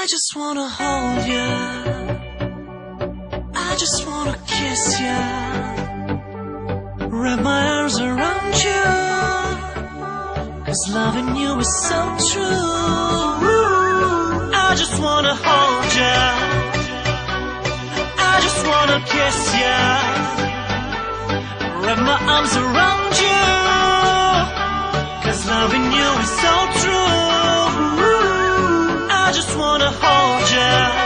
I just wanna hold you, I just wanna kiss you, wrap my arms around you, 'cause loving you is so true. I just wanna hold you, I just wanna kiss you, wrap my arms around you, 'cause loving you is so true. I just wanna hold you.